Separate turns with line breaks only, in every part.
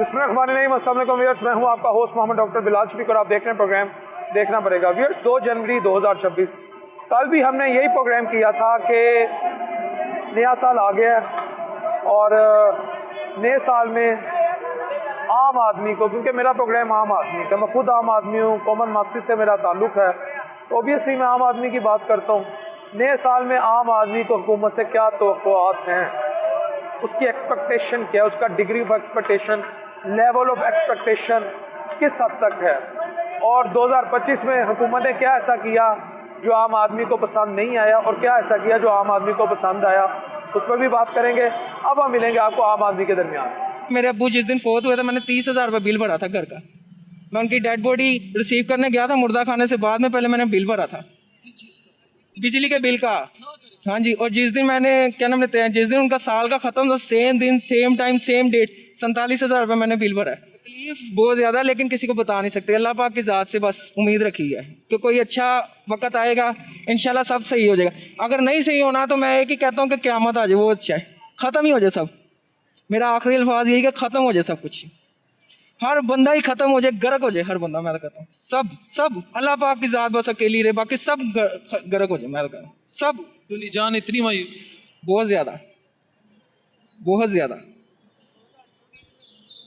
Viewers, मैं हूं आपका होस्ट मोहम्मद डॉक्टर बिलाल शफीक और आप देख रहे हैं प्रोग्राम देखना पड़ेगा। व्यूअर्स, 2 जनवरी 2026 कल भी हमने यही प्रोग्राम किया था कि नया साल आ गया है और नए साल में आम आदमी को, क्योंकि मेरा प्रोग्राम आम आदमी का, मैं खुद आम आदमी हूँ, कॉमन मकसद से मेरा ताल्लुक़ है, तो ओबियसली मैं आम आदमी की बात करता हूँ। नए साल में आम आदमी को हुकूमत से क्या तवक्कुआत हैं, उसकी एक्सपेक्टेशन क्या है, उसका degree of expectation, level of expectation किस हद तक है, और 2025 में हुकूमत ने क्या ऐसा किया जो आम आदमी को पसंद नहीं आया और क्या ऐसा किया जो आम आदमी को पसंद आया, उस पर भी बात करेंगे। अब हम मिलेंगे आपको आम आदमी के दरमियान।
मेरे अब्बू जिस दिन फोत हुए थे, मैंने 30,000 रुपये बिल भरा था घर का। मैं उनकी डेड बॉडी रिसीव करने गया था मुर्दा खाने से बाद में, पहले मैंने बिल भरा था बिजली के बिल का। हाँ जी, और जिस दिन मैंने क्या नाम लेते हैं, जिस दिन उनका साल का ख़त्म था, सेम दिन सेम टाइम सेम डेट 47,000 रुपये मैंने बिल भरा है। तकलीफ बहुत ज़्यादा, लेकिन किसी को बता नहीं सकते। अल्लाह पाक की ज़ात से बस उम्मीद रखी है कि कोई अच्छा वक्त आएगा, इंशाल्लाह सब सही हो जाएगा। अगर नहीं सही होना तो मैं एक ही कहता हूँ कि क़यामत आ जाए, वो अच्छा है, ख़त्म ही हो जाए सब। मेरा आखिरी अल्फाज यही कि ख़त्म हो जाए सब कुछ, हर बंदा ही ख़त्म हो जाए, गर्क हो जाए हर बंदा। मैं तो कहता हूँ सब अल्लाह पाक की ज़ात बस अकेली रहे, बाकी सब गर्क हो जाए। मैं तो कहता हूँ सब।
दुनिया जान इतनी मायूस,
बहुत ज़्यादा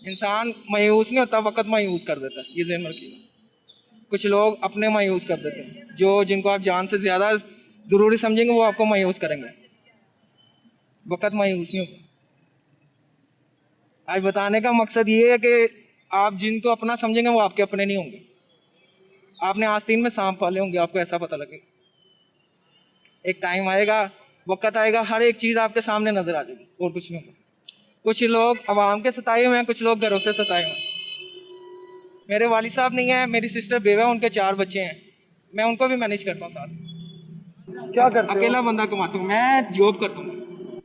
इंसान मायूस नहीं होता, वक़्त मायूस कर देता है। ये ज़हन में रखिएगा। कुछ लोग अपने मायूस कर देते हैं, जिनको आप जान से ज़्यादा ज़रूरी समझेंगे वो आपको मायूस करेंगे। वक़्त मायूस नहीं होगा। आज बताने का मकसद ये है कि आप जिनको अपना समझेंगे वो आपके अपने नहीं होंगे। आपने आस्तीन में सांप पाले होंगे, आपको ऐसा पता लगेगा। एक टाइम आएगा, वक्त आएगा, हर एक चीज़ आपके सामने नज़र आ जाएगी और कुछ नहीं होगा। कुछ लोग अवाम के सताए हुए हैं, कुछ लोग घरों से सताए हुए हैं। मेरे वालिद साहब नहीं है, मेरी सिस्टर बेवा, उनके 4 बच्चे हैं। मैं उनको भी मैनेज करता हूँ साथ।
क्या करते
अकेला बंदा कमाता हूँ, मैं जॉब करता हूँ।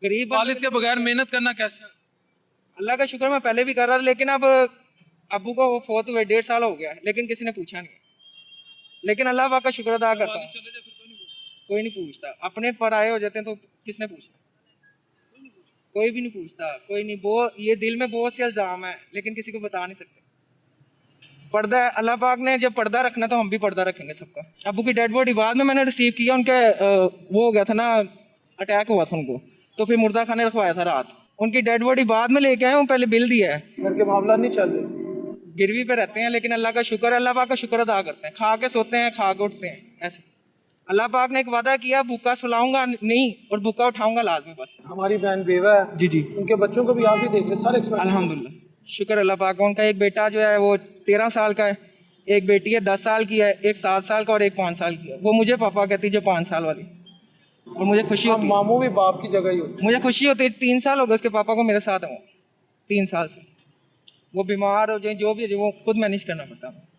गरीब
वालिद के बगैर मेहनत करना कैसा है?
अल्लाह का शुक्र, मैं पहले भी कर रहा था, लेकिन अब अब्बू को वो फोत हुए 1.5 साल हो गया, लेकिन किसी ने पूछा नहीं। लेकिन अल्लाह पाक का शुक्र अदा करता हूँ, कोई नहीं पूछता। अपने पर आए हो जाते हैं तो किसने पूछा? कोई भी नहीं पूछता, कोई नहीं। वो ये दिल में बहुत से इल्ज़ाम है, लेकिन किसी को बता नहीं सकते। पर्दा है, अल्लाह पाक ने जब पर्दा रखना तो हम भी पर्दा रखेंगे सबका। अब्बू की डेड बॉडी बाद में मैंने रिसीव किया, उनके वो हो गया था ना, अटैक हुआ था उनको, तो फिर मुर्दा खाने रखवाया था रात। उनकी डेड बॉडी बाद में लेके आए, वो पहले बिल दिया है।
घर के मामला नहीं चल रहे,
गिरवी पे रहते हैं, लेकिन अल्लाह का शुक्र है, अल्लाह पाक का शुक्र अदा करते हैं। खा के सोते हैं, खा के उठते हैं। ऐसे अल्लाह पाक ने एक वादा किया, भूखा सुलाऊंगा नहीं और भूखा उठाऊंगा लाजमी। बस
हमारी बहन बेवा है,
जी,
उनके बच्चों को भी आप ही देख रहे, सारे एक्सपेक्ट।
अल्हम्दुलिल्लाह, शुक्र अल्लाह पाक का। उनका एक बेटा जो है वो 13 साल का है, एक बेटी है 10 साल की है, एक 7 साल का और एक 5 साल की है। वो मुझे पापा कहती है, जो 5 साल वाली, और मुझे खुशी होती है।
मामू भी बाप की जगह ही होती है।
मुझे खुशी होती है। 3 साल हो गए उसके पापा को मेरे साथ है, वो 3 साल से। वो बीमार हो जाए, जो भी है, वो खुद मैनेज करना पड़ता है।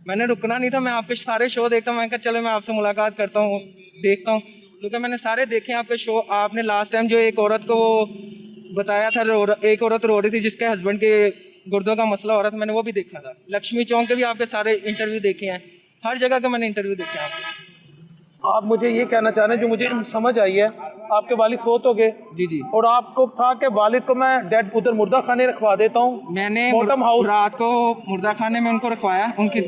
मैंने रुकना नहीं था, मैं आपके सारे शो देखता हूँ। मैंने कहा चलो मैं आपसे मुलाकात करता हूँ, देखता हूँ, क्योंकि मैंने सारे देखे हैं आपके शो। आपने लास्ट टाइम जो एक औरत को वो बताया था, एक औरत रो रही थी जिसके हस्बैंड के गुर्दों का मसला हो रहा था, मैंने वो भी देखा था। लक्ष्मी चौक के भी आपके सारे इंटरव्यू देखे हैं, हर जगह के मैंने इंटरव्यू देखे हैं आपके।
आप मुझे ये कहना चाह रहे हैं, जो मुझे समझ आई है, आपके वालिद फोत हो गए।
जी,
और आपको था कि वालिद को मैं डेड उधर मुर्दा खाने रखवा देता हूँ।
मैंने
बॉटम हाउस
रात को मुर्दा खाने में उनको रखवाया। उनकी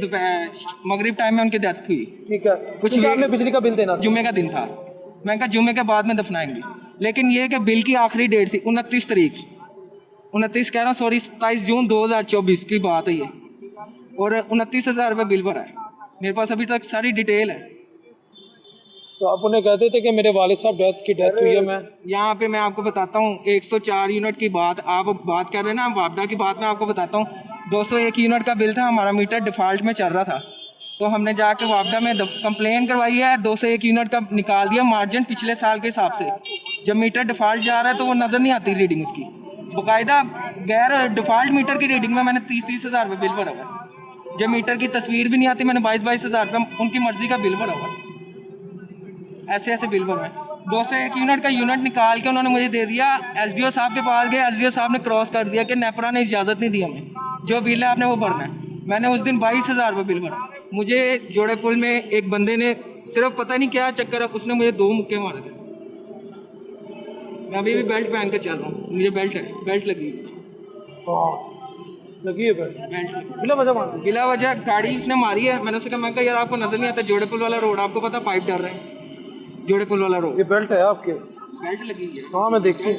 मगरिब टाइम में उनकी डेथ हुई।
ठीक है,
कुछ
आपने बिजली का बिल देना था।
जुम्मे का दिन था, मैं कहा जुम्मे के बाद में दफनाएंगे। लेकिन ये कि बिल की आखिरी डेट थी 29 तारीख, 29 कह रहा हूँ, सॉरी, 27 जून 2024 की बात है ये। और 29,000 रुपये बिल भरा है। मेरे पास अभी तक सारी डिटेल है।
तो आप उन्हें कहते थे कि मेरे वालिद साहब की डेथ हुई है। मैं
यहाँ पे मैं आपको बताता हूँ, 104 यूनिट की बात आप बात कर रहे हैं ना, वापडा की बात मैं आपको बताता हूँ। 201 यूनिट का बिल था, हमारा मीटर डिफ़ॉल्ट में चल रहा था, तो हमने जाके वापडा में कंप्लेन करवाई है। 201 यूनिट का निकाल दिया मार्जिन पिछले साल के हिसाब से। जब मीटर डिफ़ॉल्ट जा रहा है तो वो नज़र नहीं आती रीडिंग उसकी। बाकायदा गैर डिफ़ॉल्ट मीटर की रीडिंग में मैंने 30,000 रुपये बिल भरा हुआ। जब मीटर की तस्वीर भी नहीं आती, मैंने 22,000 रुपये उनकी मर्ज़ी का बिल भरा हुआ। ऐसे बिल भरवाए। 201 यूनिट का यूनिट निकाल के उन्होंने मुझे दे दिया। एसडीओ साहब के पास गए, एसडीओ साहब ने क्रॉस कर दिया कि नेपरा ने इजाज़त नहीं दी हमें, जो बिल है आपने वो भरना है। मैंने उस दिन 22,000 रुपये बिल भरा। मुझे जोड़े पुल में एक बंदे ने सिर्फ पता नहीं क्या चक्कर है, उसने मुझे 2 मुक्के मारे थे। मैं अभी भी बेल्ट पहन के चल रहा हूँ, मुझे बेल्ट लगी हुई है।
हाँ लगी है बेल्ट बिना वजह मार दी।
बिला वजह गाड़ी उसने मारी है। मैंने उससे कहा, मैं कहा यार आपको नजर नहीं आता जोड़े पुल वाला रोड, आपको पता पाइप डर रहे हैं, जोड़े पुल वाला रोड
ये बेल्ट है आपके?
बेल्ट लगी हुई है।
हाँ मैं देखी।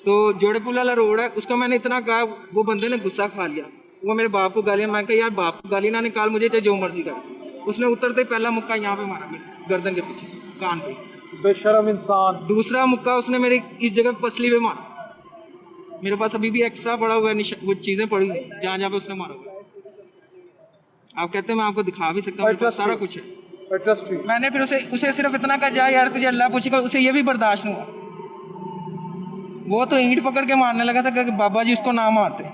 तो जोड़े पुल वाला रोड है, उसको मैंने इतना कहा, वो बंदे ने गुस्सा खा लिया, वो मेरे बाप को गालियाँ। मैं कहा यार बाप को गाली ना निकाल, मुझे चाहे जो मर्जी कर। उसने उतरते ही पहला मुक्का यहाँ पे मारा मेरे गर्दन के पीछे कान पे,
बेशरम इंसान।
दूसरा मुक्का उसने मेरी इस जगह पसली पे मारा। मेरे पास अभी भी एक्स्ट्रा पड़ा हुआ है, वो चीज़ें पड़ी हुई हैं जहाँ जहाँ पे उसने मारा हुआ है। आप कहते हैं मैं आपको दिखा भी सकता हूँ, मेरे पास सारा कुछ है।
Trust you.
मैंने फिर उसे सिर्फ इतना कहा जा यार तुझे अल्लाह पूछेगा, उसे ये भी बर्दाश्त नहीं हुआ। वो तो ईंट पकड़ के मारने लगा था कि बाबा जी उसको ना मारते।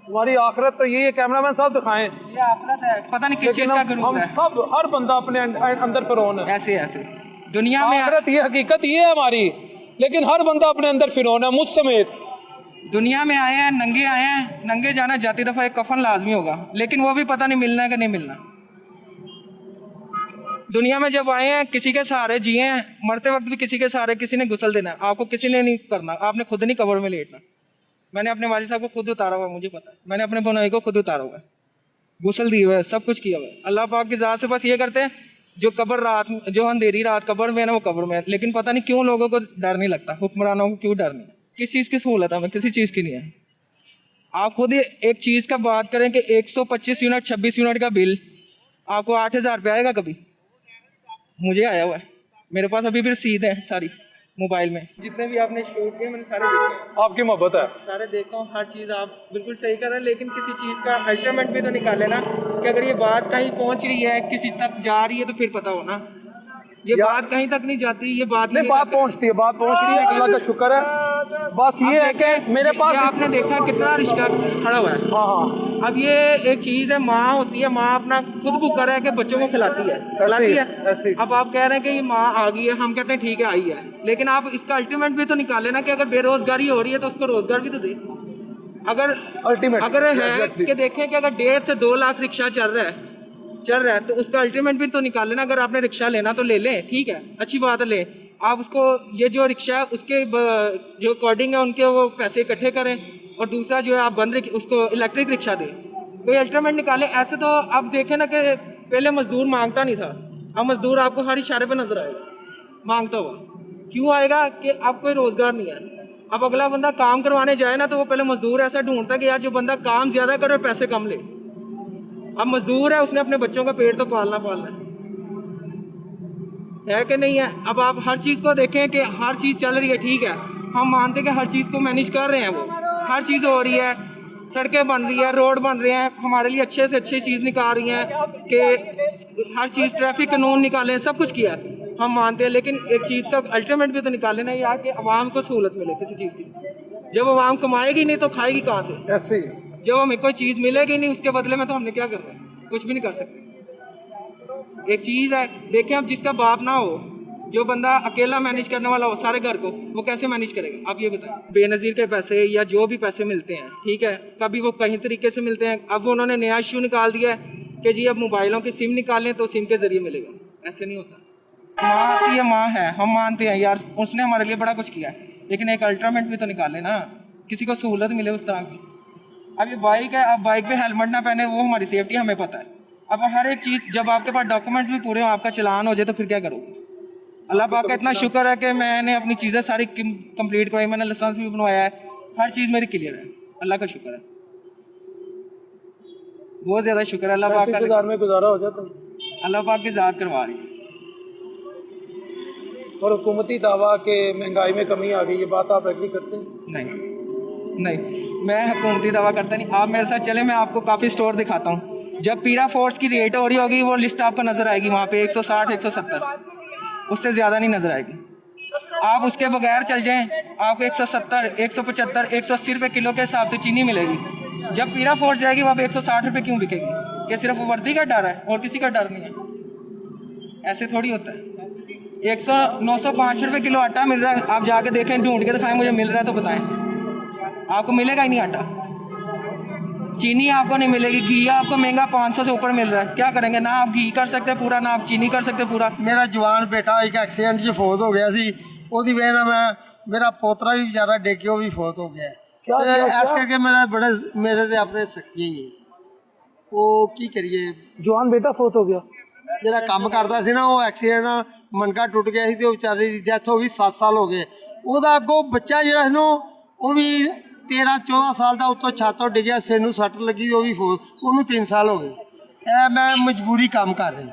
हमारी आखिरत तो यही है, कैमरामैन साहब दिखाएं।
ये आखिरत है, पता नहीं किस चीज़ का गुरूर
हम
है।
सब हर बंदा अपने अंदर फिरौन है।
ऐसे ऐसे दुनिया में
आखिरत ये हकीकत ये है हमारी, लेकिन हर बंदा अपने अंदर फिरौन है, मुझ समेत।
दुनिया में आए हैं, नंगे आए हैं, नंगे जाना जाती दफ़ा एक कफन लाजमी होगा, लेकिन वो भी पता नहीं मिलना है कि नहीं मिलना। दुनिया में जब आए हैं किसी के सहारे जिए हैं, मरते वक्त भी किसी के सहारे, किसी ने गुस्ल देना, आपको किसी ने नहीं करना, आपने खुद नहीं कब्र में लेटना। मैंने अपने वालिद साहब को खुद उतारा हुआ है, मुझे पता है, मैंने अपने बनोई को खुद उतारा हुआ है, गुस्ल दिया हुआ है, सब कुछ किया हुआ है। अल्लाह पाक की ज़ात से बस ये करते हैं, जो कब्र रात में, जो अंधेरी रात कब्र में है ना, वो कब्र में है। लेकिन पता नहीं क्यों लोगों को डर नहीं लगता, हुक्मरानों को क्यों डर नहीं है, किस चीज़ की सहूलत है, किसी चीज़ की नहीं है। आप खुद एक चीज़ का बात करें कि 125 यूनिट 26 यूनिट का बिल आपको 8,000 रुपये आएगा कभी? मुझे आया हुआ है, मेरे पास अभी भी रसीद है सारी मोबाइल में, जितने भी आपने शूट किए मैंने सारे देखे हैं।
आपकी मोहब्बत है।
सारे देखता हूँ, हर चीज़ आप बिल्कुल सही कर रहे हैं, लेकिन किसी चीज़ का अल्टीमेट भी तो निकाले ना, कि अगर ये बात कहीं पहुँच रही है, किसी तक जा रही है, तो फिर पता हो ना। ये बात कहीं तक नहीं जाती, ये बात
नहीं, बात पहुंचती है, बात पहुंचती है, अल्लाह का शुक्र है। बस ये है कि मेरे पास
आपने देखा कितना रिश्ता खड़ा हुआ है।
हाँ हाँ,
अब ये एक चीज़ है, माँ होती है, माँ अपना खुद भूखा रह के बच्चों को खिलाती है, खिलाती है।
ऐसे ही।
अब आप कह रहे हैं कि ये माँ आ गई है, हम कहते हैं ठीक है आई है, लेकिन आप इसका अल्टीमेट भी तो निकाले ना, कि अगर बेरोजगारी हो रही है तो उसको रोजगार भी तो दे। अगर
अल्टीमेट
अगर है कि देखें कि अगर 1.5 से 2 लाख रिक्शा चल रहा है तो उसका अल्टीमेट भी तो निकाल लेना। अगर आपने रिक्शा लेना तो ले लें, ठीक है, अच्छी बात है, ले। आप उसको ये जो रिक्शा है उसके जो अकॉर्डिंग है उनके वो पैसे इकट्ठे करें, और दूसरा जो है आप उसको इलेक्ट्रिक रिक्शा दें, कोई अल्टरनेट निकालें। ऐसे तो आप देखें ना कि पहले मजदूर मांगता नहीं था, अब मजदूर आपको हर इशारे पे नजर आएगा मांगता हुआ। क्यों आएगा? कि अब कोई रोजगार नहीं है। अब अगला बंदा काम करवाने जाए ना तो वो पहले मजदूर ऐसा ढूंढता है कि यार जो बंदा काम ज्यादा करे और पैसे कम ले। अब मजदूर है, उसने अपने बच्चों का पेट तो पालना है कि नहीं है। अब आप हर चीज़ को देखें कि हर चीज़ चल रही है, ठीक है, हम मानते हैं कि हर चीज़ को मैनेज कर रहे हैं, वो हर चीज़ हो रही है, सड़कें बन रही है, रोड बन रहे हैं, हमारे लिए अच्छे से अच्छी चीज़ निकाल रही हैं कि हर चीज़ ट्रैफिक कानून निकाले, सब कुछ किया हम मानते हैं, लेकिन एक चीज़ का अल्टीमेट भी तो निकाले ना यार, कि अवाम को सहूलत मिले किसी चीज़ की। जब अवाम कमाएगी नहीं तो खाएगी कहाँ से?
ऐसे ही।
जब हमें कोई चीज़ मिलेगी नहीं उसके बदले में तो हमने क्या करना है? कुछ भी नहीं कर सकते। एक चीज़ है, देखें, अब जिसका बाप ना हो, जो बंदा अकेला मैनेज करने वाला हो सारे घर को, वो कैसे मैनेज करेगा? आप ये बताएं। बेनज़ीर के पैसे या जो भी पैसे मिलते हैं, ठीक है, कभी वो कहीं तरीके से मिलते हैं। अब उन्होंने नया इशू निकाल दिया है कि जी अब मोबाइलों की सिम निकालें तो सिम के ज़रिए मिलेगा। ऐसे नहीं होता। माँ आती है, माँ है, हम मानते हैं यार उसने हमारे लिए बड़ा कुछ किया, लेकिन एक अल्टरनेट भी तो निकाले ना, किसी को सहूलत मिले उस तरह की। अब ये बाइक है, आप बाइक पे हेलमेट ना पहने, वो हमारी सेफ्टी हमें पता है। अब हर एक चीज़, जब आपके पास डॉक्यूमेंट्स भी पूरे हो, आपका चलान हो जाए तो फिर क्या करोगे? अल्लाह पाक का इतना शुक्र है कि मैंने अपनी चीज़ें सारी कंप्लीट करवाई, मैंने लाइसेंस भी बनवाया है, हर चीज़ मेरी क्लियर है, अल्लाह का शुक्र है, बहुत ज़्यादा शुक्र है अल्लाह पाक का।
35,000 में गुजारा हो जाता,
अल्लाह पाक की ज़ात करवा रही है।
और हुकूमती दावा के महंगाई में कमी आ गई, ये बात आप एग्री करते हैं?
नहीं, मैं हुकूमती दावा करता नहीं। आप मेरे साथ चले, मैं आपको काफ़ी स्टोर दिखाता हूँ। जब पीरा फोर्स की रेट हो रही होगी, वो लिस्ट आपको नज़र आएगी, वहाँ पे 160 170, उससे ज़्यादा नहीं नज़र आएगी। आप उसके बगैर चल जाएं, आपको 170 175 180 रुपये किलो के हिसाब से चीनी मिलेगी। जब पीरा फोर्स जाएगी वहाँ पे 160 रुपये क्यों बिकेगी? क्या सिर्फ वर्दी का डर है और किसी का डर नहीं है? ऐसे थोड़ी होता है। 905 रुपये किलो आटा मिल रहा है, आप जाके देखें, ढूंढ के दिखाएं मुझे मिल रहा है तो बताएं। आपको मिलेगा ही नहीं आटा, चीनी आपको नहीं मिलेगी, घी आपको महंगा 500 से ऊपर मिल रहा है। क्या करेंगे? ना आप घी कर सकते पूरा, ना आप चीनी कर सकते पूरा।
मेरा जवान बेटा एक एक्सीडेंट 'ਚ ਫੌਤ ਹੋ ਗਿਆ ਸੀ, ਉਹਦੀ ਵਜ੍ਹਾ ਨਾਲ ਮੇਰਾ ਪੋਤਰਾ ਵੀ ਵਿਚਾਰਾ ਡਿੱਗ ਕੇ ਉਹ ਵੀ ਫੌਤ ਹੋ ਗਿਆ।
क्या क्या
ਐਸ
क्या
ਕਰਕੇ ਮੇਰੇ ਤੇ ਆਪਣੇ ਸਖਤੀਆਂ ਹੀ ਹੈ। ਉਹ ਕੀ ਕਰੀਏ,
जवान बेटा फोत हो गया।
ਜਿਹੜਾ ਕੰਮ ਕਰਦਾ ਸੀ ਨਾ ਉਹ ਐਕਸੀਡੈਂਟ ਨਾਲ ਮਣਕਾ ਟੁੱਟ ਗਿਆ ਸੀ ਤੇ ਉਹ ਵਿਚਾਰੇ ਦੀ ਡੈਥ ਹੋ ਗਈ, 7 ਸਾਲ ਹੋ ਗਏ। ਉਹਦਾ ਅੱਗੋਂ ਬੱਚਾ ਜਿਹੜਾ ਸੀ ਨਾ ਉਹ ਵੀ 13-14 ਸਾਲ ਦਾ ਉੱਤੋਂ ਛੱਤ ਤੋਂ ਡਿੱਗਿਆ, ਸਿਰ ਨੂੰ ਸੱਟ ਲੱਗੀ, ਉਹ ਵੀ ਉਹਨੂੰ 3 ਸਾਲ ਹੋ ਗਏ। ਇਹ ਮੈਂ ਮਜਬੂਰੀ ਕੰਮ ਕਰ ਰਿਹਾ।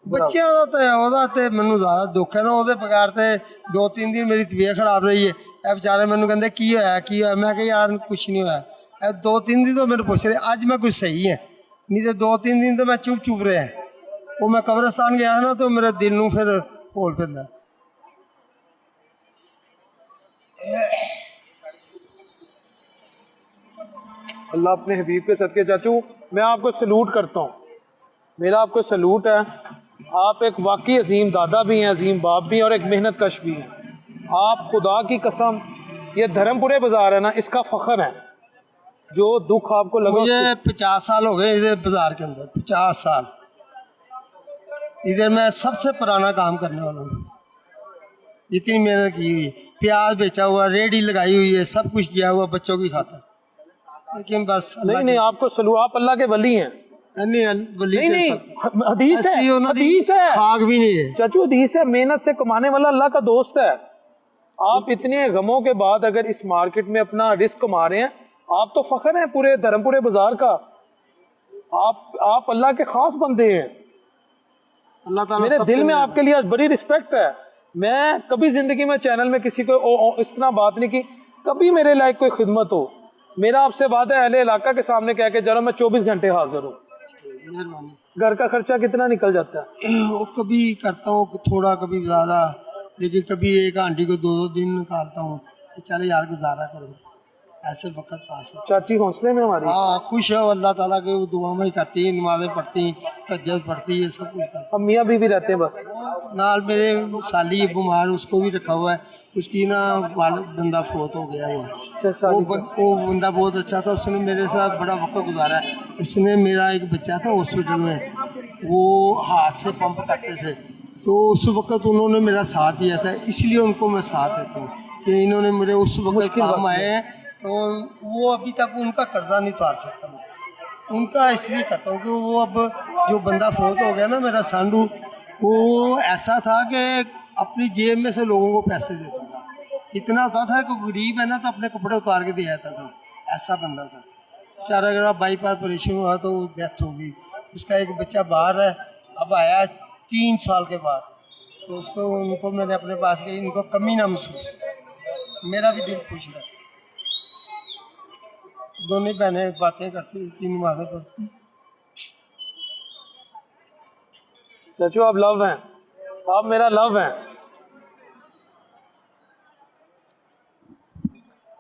ਬੱਚਿਆਂ ਦਾ ਤੇ ਉਹਦਾ ਤੇ ਮੈਨੂੰ ਜ਼ਿਆਦਾ ਦੁੱਖ ਹੈ ਨਾ, ਉਹਦੇ ਬਗੈਰ ਤੇ 2-3 ਦਿਨ ਮੇਰੀ ਤਬੀਅਤ ਖਰਾਬ ਰਹੀ ਹੈ। ਇਹ ਵਿਚਾਰੇ ਮੈਨੂੰ ਕਹਿੰਦੇ ਕੀ ਹੋਇਆ ਕੀ ਹੋਇਆ, ਮੈਂ ਕਿਹਾ ਯਾਰ ਕੁਛ ਨਹੀਂ ਹੋਇਆ। ਇਹ 2-3 ਦਿਨ ਤੋਂ ਮੈਨੂੰ ਪੁੱਛ ਰਹੇ, ਅੱਜ ਮੈਂ ਕੁਛ ਸਹੀ ਹੈ, ਨਹੀਂ ਤੇ 2-3 ਦਿਨ ਤੋਂ ਮੈਂ ਚੁੱਪ ਰਿਹਾ। ਉਹ ਮੈਂ ਕਬਰਸਤਾਨ ਗਿਆ ਨਾ ਤਾਂ ਮੇਰੇ ਦਿਲ ਨੂੰ ਫਿਰ ਹੋਲ ਪੈਂਦਾ।
अल्लाह अपने हबीब के सदके। चाचू मैं आपको सलूट करता हूँ, मेरा आपको सलूट है। आप एक वाकई अजीम दादा भी हैं, अजीम बाप भी हैं और एक मेहनत कश भी हैं। आप खुदा की कसम, ये धर्मपुरे बाज़ार है ना, इसका फ़ख्र है। जो दुख आपको लगा
मुझे 50 साल हो गए इधर बाज़ार के अंदर, 50 साल इधर मैं सबसे पुराना काम करने वाला हूँ। इतनी मेहनत की हुई, प्याज बेचा हुआ, रेडी लगाई हुई है, सब कुछ किया हुआ बच्चों की खातिर। लेकिन बस
नहीं नहीं, आपको सलूट, आप अल्लाह के वली हैं।
नहीं
नहीं हदीस है, हदीस है,
खाक भी नहीं है
चाचू हदीस है, मेहनत से कमाने वाला अल्लाह का दोस्त है। आप इतने गमों के बाद अगर इस मार्केट में अपना रिस्क कमा रहे हैं, आप तो फख्र हैं पूरे धर्मपुरे बाजार का। आप अल्लाह के खास बंदे हैं।
अल्लाह ताला
मेरे
सबके
दिल में
लिए।
आपके लिए बड़ी रिस्पेक्ट है। मैं कभी जिंदगी में चैनल में किसी को इस तरह बात नहीं की, कभी मेरे लायक कोई खिदमत हो। मेरा आपसे वादा है अहले इलाका के सामने कह के जरा मैं 24 घंटे हाजिर हूँ।
मेहरबानी।
घर का खर्चा कितना निकल जाता है?
वो कभी करता हूँ थोड़ा, कभी ज़्यादा, लेकिन कभी एक आंटी को 2-2 दिन निकालता हूँ कि चले यार गुजारा करो, ऐसे वक्त पास है।
चाची हौसले में हमारी।
हाँ खुश है अल्लाह ताला के, वो दुआ में ही करती है, नमाजें पढ़ती, तहज्जुद पढ़ती है, सब कुछ करती
हम मियाँ बीवी रहते हैं बस।
है। नाल मेरे साली है बीमार, उसको भी रखा हुआ है, उसकी ना बंदा फोत हो गया हुआ है। वो बंदा बहुत अच्छा था, उसने मेरे साथ बड़ा वक्त गुजारा है। उसने, मेरा एक बच्चा था हॉस्पिटल में, वो हाथ से पंप करते थे, तो उस वक्त उन्होंने मेरा साथ दिया था, इसलिए उनको मैं साथ देता हूँ कि इन्होंने मेरे उस वक्त काम आए हैं। तो वो अभी तक उनका कर्जा नहीं उतार सकता मैं, उनका इसलिए करता हूँ कि वो अब जो बंदा फोत हो गया ना मेरा सांडू, वो ऐसा था कि अपनी जेब में से लोगों को पैसे देता था। इतना होता था कि गरीब है ना तो अपने कपड़े उतार के दे जाता था, ऐसा बंदा था बेचारा। अगर बाईपास ऑपरेशन हुआ तो डेथ हो गई। उसका एक बच्चा बाहर है, अब आया 3 साल के बाद, तो उसको उनको मैंने अपने पास गई, इनको कमी ना महसूस, मेरा भी दिल खुश रहा। दोनों बहनें बातें करती, 3 नमाज़ें पढ़ती।
चाचू आप लव हैं, आप मेरा लव हैं।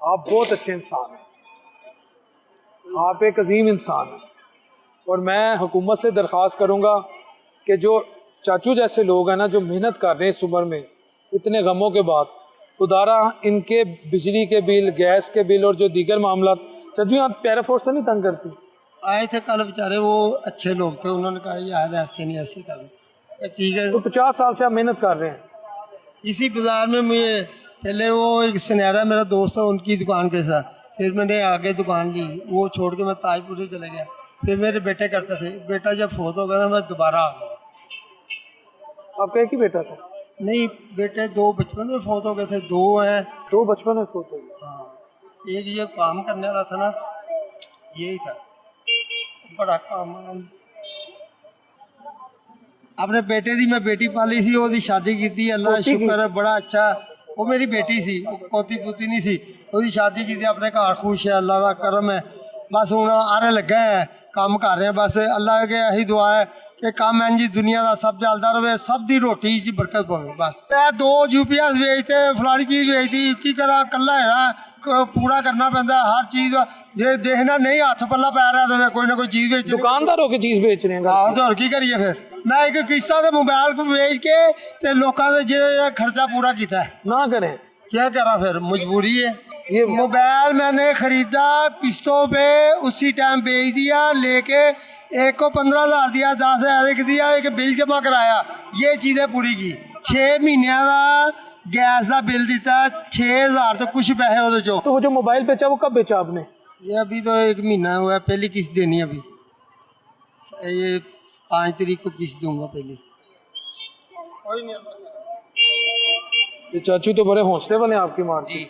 आप बहुत अच्छे इंसान हैं, आप एक अजीम इंसान हैं। और मैं हुकूमत से दरख्वास्त करूँगा कि जो चाचू जैसे लोग हैं ना, जो मेहनत कर रहे हैं इस उम्र में इतने गमों के बाद, खुदारा इनके बिजली के बिल, गैस के बिल और जो दीगर मामला। चाचू यहाँ पैरा फोर्स तो नहीं तंग करती?
आए थे कल बेचारे, वो अच्छे लोग थे, उन्होंने कहा यार ऐसे नहीं, ऐसे करना ठीक है।
तो 50 साल से आप मेहनत कर रहे हैं
इसी बाज़ार में। मुझे पहले वो एक सुनहरा मेरा दोस्त था, उनकी दुकान के साथ, फिर मैंने आगे दुकान ली, वो छोड़ के मैं ताजपुर से चले गया। फिर मेरे बेटे करते थे, बेटा जब फोत हो गया ना मैं दोबारा आ गया।
आपका एक ही बेटा था?
नहीं, बेटे 2 बचपन में फोत हो गए थे, 2 हैं।
2 बचपन में फोत हो गए?
हाँ, एक ये काम करने वाला था ना, यही था बड़ा काम। अपने बेटे दी मैं बेटी पाली सी, ओदी शादी की थी, अल्लाह का शुक्र है बड़ा अच्छा। वो मेरी बेटी सी, पोती पुती नहीं सी, ओदी शादी की थी, अपने घर खुश है, अल्लाह का करम है। बस हुण आरे लगे हैं, काम कर रहे हैं, बस अल्लाह के यही दुआ है कि काम इंज दुनिया का सब चलता रहे, सब दी रोटी च बरकत पवे। बस मैं 2 UPS बेचते, फलानी चीज़ बेचती, की करा, कल्ला है पूरा करना पैंदा हर चीज़। जे देखना नहीं हाथ पल्ला पै रहा तो कोई ना कोई चीज़ बेच,
दुकानदार होकर चीज़ बेच रहे हैं।
हाँ तो और की करिए फिर। मैं एक किस्ता के मोबाइल को बेच के ते लोगों ने जे खर्चा पूरा किया है,
ना करें
क्या करा फिर, मजबूरी है।
ये
मोबाइल मैंने खरीदा किस्तों पे, उसी टाइम बेच दिया, लेके एक को 15,000 दिया, 10,000 दिया, एक बिल जमा कराया, ये चीज़ें पूरी की। 6 ਮਹੀਨਿਆਂ ਦਾ गैस का बिल दिता 6000 तो कुछ पैसे वो चो।
तो वो जो मोबाइल बेचा वो कब बेचा आपने?
ये अभी तो 1 महीना हुआ है, पहली किस्त देनी है अभी, ये 5 तारीख को किस्त दूंगा पहले।
ये चाचू तो बड़े हौसले वाले आपकी माँ जी।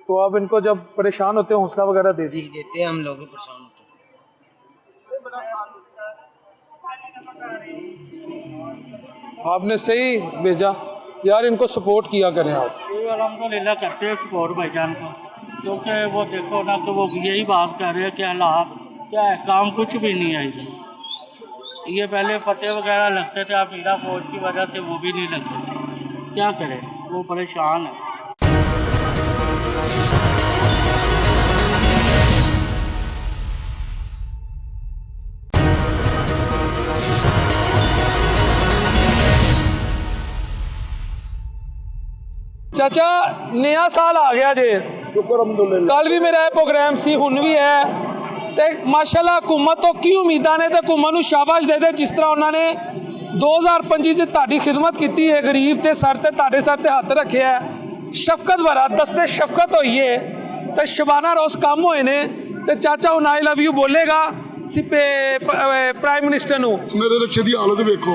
तो आप इनको जब परेशान होते हैं हौसला वगैरह दे दी?
देते हैं हम लोग परेशान होते हैं।
आपने सही भेजा यार, इनको सपोर्ट किया करें आप।
अल्हम्दुलिल्लाह करते हैं सपोर्ट भाईजान को, क्योंकि वो देखो ना कि वो यही बात कर रहे हैं कि हालात क्या है, काम कुछ भी नहीं है इधर। ये पहले फतेह वगैरह लगते थे, अब मीरा फौज की वजह से वो भी नहीं लगते थे। क्या करें, वो परेशान है।
ਚਾਚਾ ਨया ਸਾਲ ਆ ਗਿਆ ਜੇ, ਸ਼ੁਕਰ ਅਲਹਮਦੁਲਿਲਾ। ਕੱਲ ਵੀ ਮੇਰਾ ਇਹ ਪ੍ਰੋਗਰਾਮ ਸੀ, ਹੁਣ ਵੀ ਹੈ ਤੇ ਮਾਸ਼ਾਅੱਲਾ ਹਕੂਮਤ ਤੋਂ ਕੀ ਉਮੀਦਾਂ ਨੇ ਤੇ ਹਕੂਮਤ ਨੂੰ ਸ਼ਾਬਾਸ਼ ਦੇ ਦੇ, ਜਿਸ ਤਰ੍ਹਾਂ ਉਹਨਾਂ ਨੇ 2025 ਚ ਤੁਹਾਡੀ ਖਿਦਮਤ ਕੀਤੀ ਹੈ, ਗਰੀਬ ਤੇ ਸਰ ਤੇ ਤੁਹਾਡੇ ਸਰ ਤੇ ਹੱਥ ਰੱਖਿਆ ਹੈ, ਸ਼ਫਕਤ ਭਰਾ ਦਸਤੇ ਸ਼ਫਕਤ ਹੋਈ ਹੈ ਤੇ ਸ਼ਬਾਨਾ ਰੋਜ਼ ਕੰਮ ਹੋਏ ਨੇ। ਤੇ ਚਾਚਾ ਹੁਣ ਆਈ ਲਵ ਯੂ ਬੋਲੇਗਾ ਪ੍ਰਾਈਮ ਮਿਨਿਸਟਰ ਨੂੰ।
मेरे रक्षे की हालत वेखो,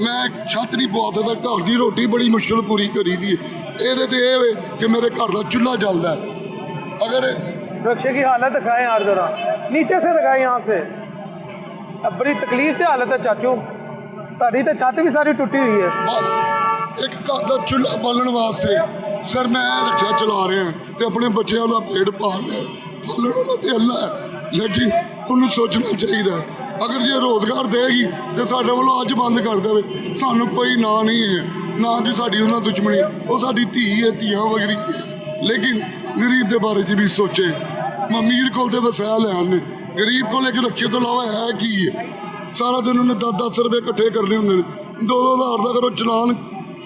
मैं छत नहीं पवा सकता, घर की रोटी बड़ी मुश्किल पूरी करी दी है। ये तो ये वे कि मेरे घर का चूल्हा जलता है। अगर
रक्षे की हालत दिखाएं यार जरा, नीचे से दिखाएं यहाँ से। अब बड़ी तकलीफ से हालत है चाचू, तारी तो छत भी सारी टूटी हुई है।
बस एक घर का चूल्हा बालन वास्ते सर मैं रक्षा चला रहा हैं तो अपने बच्चों का पेट पाल रहा, पालन वाला तो अल्लाह है, लेकिन उन्होंने सोचना चाहिए। अगर ये रोज़गार देगी तो साढ़े वालों अज बंद कर दे, सानू कोई ना नहीं है, ना कि साड़ी उन्होंने दुश्मनी, वो साड़ी धी है, धियाँ वगरी है। लेकिन गरीब के बारे च भी सोचे, अमीर को तो वसैल है, गरीब को लेकर रक्षे तो इलावा है की है। सारा दिन उन्हें 10-10 रुपये इकट्ठे करने होंगे, 2-2 हज़ार का करो चलान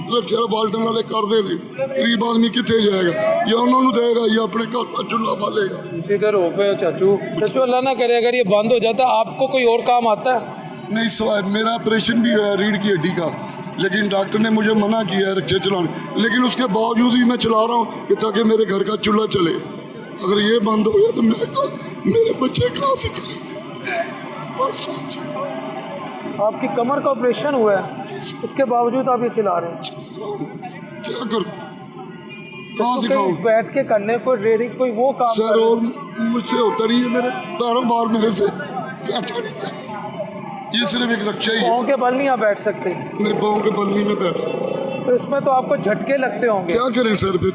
रक्षे बाल्टन वाले करते हैं। गरीब आदमी कितने जाएगा, या उन्होंने देगा या अपने घर का चूल्हा बालेगा।
इसी तरह हो गए चाचू। चाचू अल्लाह ना करे अगर ये बंद हो जाता आपको कोई और काम आता है?
नहीं सवाल, मेरा ऑपरेशन भी हुआ है रीढ़ की हड्डी का, लेकिन डॉक्टर ने मुझे मना किया है रक्षे चलाने, लेकिन उसके बावजूद भी मैं चला रहा हूँ कि ताकि मेरे घर का चूल्हा चले। अगर ये बंद हो गया तो मेरे बच्चे कहाँ से खाएंगे? बस
आपकी कमर का ऑपरेशन हुआ है, उसके बावजूद आप ये चला रहे हैं,
क्या करूँ, कहाँ से खाऊँ?
बैठ के करने को रेडी कोई वो काम
सर और मुझसे होता नहीं है, मेरे पैरों बार मेरे से अच्छा नहीं रहता, ये सिर्फ एक रक्षा ही है।
पाँव के बल नहीं आप बैठ सकते?
मेरे पाँव के बल नहीं मैं बैठ सकता।
तो इसमें तो आपको झटके लगते होंगे।
क्या करें सर, फिर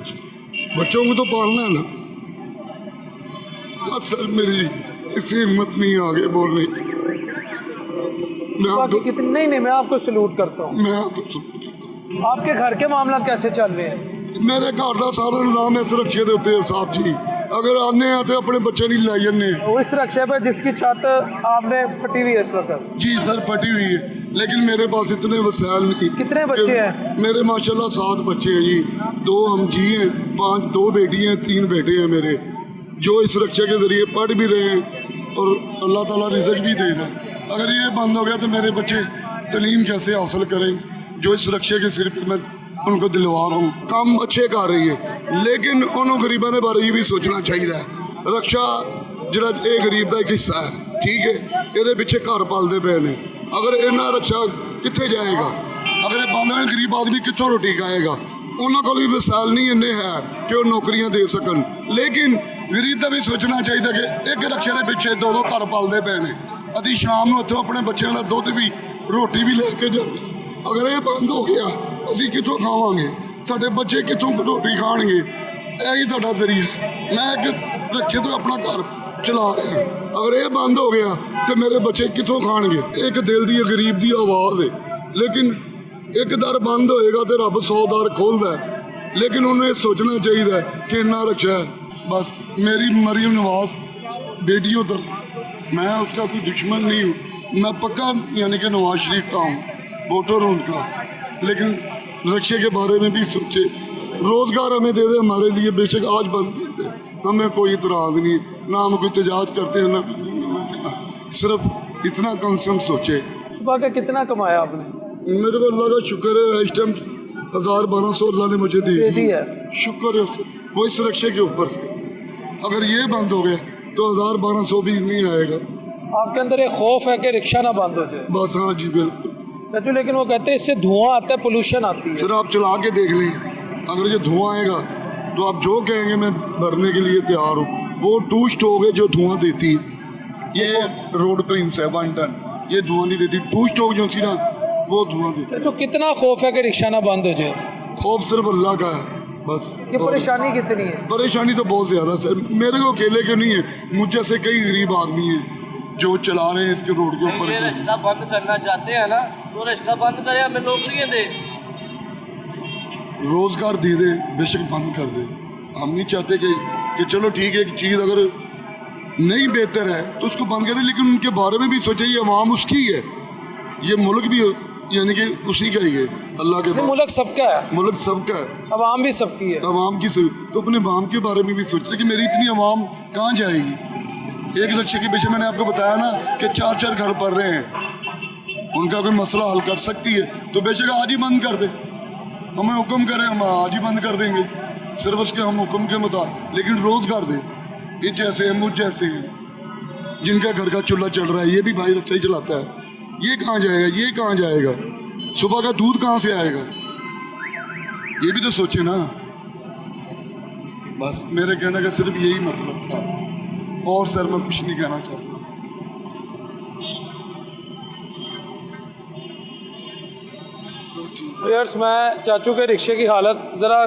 बच्चों को तो पालना है ना। बस सर मेरी इसकी हिम्मत नहीं आगे बोलने की।
कितनी नहीं मैं आपको सलूट करता हूँ।
मैं आपको सलूट करता हूँ।
आपके घर के मामला कैसे चल रहे हैं?
मेरे घर का सारा निजाम इस रक्षे के उत्ते साहब जी, अगर आने हैं तो अपने बच्चे नहीं लाई जाने।
इस रक्षे पर जिसकी छत आपने फटी हुई है इस वक्त?
जी सर फटी हुई है, लेकिन मेरे पास इतने वसाइल नहीं।
कितने बच्चे हैं?
मेरे माशाल्लाह 7 बच्चे हैं जी, 2 हम जी हैं, 2 बेटी हैं, 3 बेटे हैं मेरे, जो इस रक्षा के ज़रिए पढ़ भी रहे हैं और अल्लाह ताला रिज़्क़ भी दे रहा है। अगर ये बंद हो गया तो मेरे बच्चे तलीम कैसे हासिल करेंगे, जो इस रक्षे के सिर पर मैं उनको दिलवा रहा हूँ। काम अच्छे कर रही है, लेकिन उन्होंने गरीबों के बारे भी सोचना चाहिए। रक्षा जो ये गरीब का एक हिस्सा है, ठीक है, ये पिछे घर पालते पे ने, अगर इन्ना रक्षा कितने जाएगा, अगर ये बंद है गरीब आदमी कितों रोटी खाएगा। उन्होंने को भी वसाइल नहीं इन्ने है कि वो नौकरियां दे सकन, लेकिन गरीब का भी सोचना चाहिए कि एक रक्षे के पिछे 2-2 घर पालते पे ने। अभी शाम को उतों अपने बच्चों का दुध भी रोटी भी लेके जाते। अगर ये बंद हो गया असी कितों खावांगे, साडे बच्चे कितों रोटी खाएंगे? यही साडा जरिया। मैं एक रक्षे तो अपना घर चला रहा हूँ, अगर ये बंद हो गया तो मेरे बच्चे कितों खाएंगे? एक दिल की गरीब की आवाज़ है, लेकिन एक दर बंद होएगा तो रब 100 दर खोलता है। लेकिन उन्हें सोचना चाहिए कि इन्ना रक्षा है। बस मेरी मरीम नवाज बेटियों तक मैं उसका कोई दुश्मन नहीं हूँ, मैं पक्का यानी कि नवाज शरीफ का हूँ, वोटर हूँ उनका, लेकिन रक्षे के बारे में भी सोचे। रोज़गार हमें दे दे, हमारे लिए बेशक आज बंद कर दे, हमें कोई इतराज़ नहीं, ना हम कोई तजाज करते हैं ना सिर्फ इतना कम से कम सोचे।
सुबह का कितना कमाया आपने?
मेरे को अल्लाह का शुक्र है, इस टाइम 1200 अल्लाह ने मुझे दे
दे
दी
दी है।
शुक्र है उससे, वो इस रक्षा के ऊपर से। अगर ये बंद हो गया तो 1200 भी नहीं आएगा।
आपके अंदर एक खौफ है कि रिक्शा ना बंद हो जाए?
बस हाँ जी बिल्कुल।
चाचू लेकिन वो कहते हैं इससे धुआं आता है, पोल्यूशन आती है।
सर आप चला के देख लें, अगर ये धुआं आएगा तो आप जो कहेंगे मैं भरने के लिए तैयार हूँ। वो 2 स्टोव है जो धुआं देती है, ये रोड प्रिंस है 1 टन, ये धुआं नहीं देती। 2 स्टोव जो थी ना वो धुआं देती है।
चाचू कितना खौफ है कि रिक्शा ना बंद हो जाए?
खौफ सिर्फ अल्लाह का है बस।
ये परेशानी कितनी है?
परेशानी तो बहुत ज़्यादा सर, मेरे को अकेले क्यों नहीं है, मुझ जैसे कई गरीब आदमी हैं जो चला रहे हैं इसके रोड के ऊपर।
रिश्ता बंद करना चाहते हैं ना, तो रिश्ता बंद करें, हमें नौकरियाँ दे,
रोज़गार दे दे, बेशक बंद कर दे। हम नहीं चाहते कि चलो ठीक है, एक चीज़ अगर नहीं बेहतर है तो उसको बंद करें, लेकिन उनके बारे में भी सोचे। ये अवाम उसकी है, ये मुल्क भी यानी कि उसी का ही है, अल्लाह के बाद।
मुल्क सबका है,
मुल्क सबका है,
अवाम भी सबकी है।
अवाम की तो अपने अवाम के बारे में भी सोच रहे कि मेरी इतनी अवाम कहाँ जाएगी। एक लक्ष्य के पीछे मैंने आपको बताया ना कि 4-4 घर पड़ रहे हैं, उनका कोई मसला हल कर सकती है तो बेशक आज ही बंद कर दे। हमें हुक्म करें, हम आज ही बंद कर देंगे, सिर्फ उसके हम हुक्म के मुताबिक। लेकिन रोज़गार दे, ये जैसे हैं मुझ जैसे हैं जिनका घर का चूल्हा चल रहा है, ये भी भाई रक्षा ही चलाता है, ये कहाँ जाएगा, ये कहाँ जाएगा, सुबह का दूध कहाँ से आएगा, ये भी तो सोचे ना। बस मेरे कहने का सिर्फ यही मतलब था, और सर मैं कुछ नहीं कहना चाहता।
यार्स मैं चाचू के रिक्शे की हालत ज़रा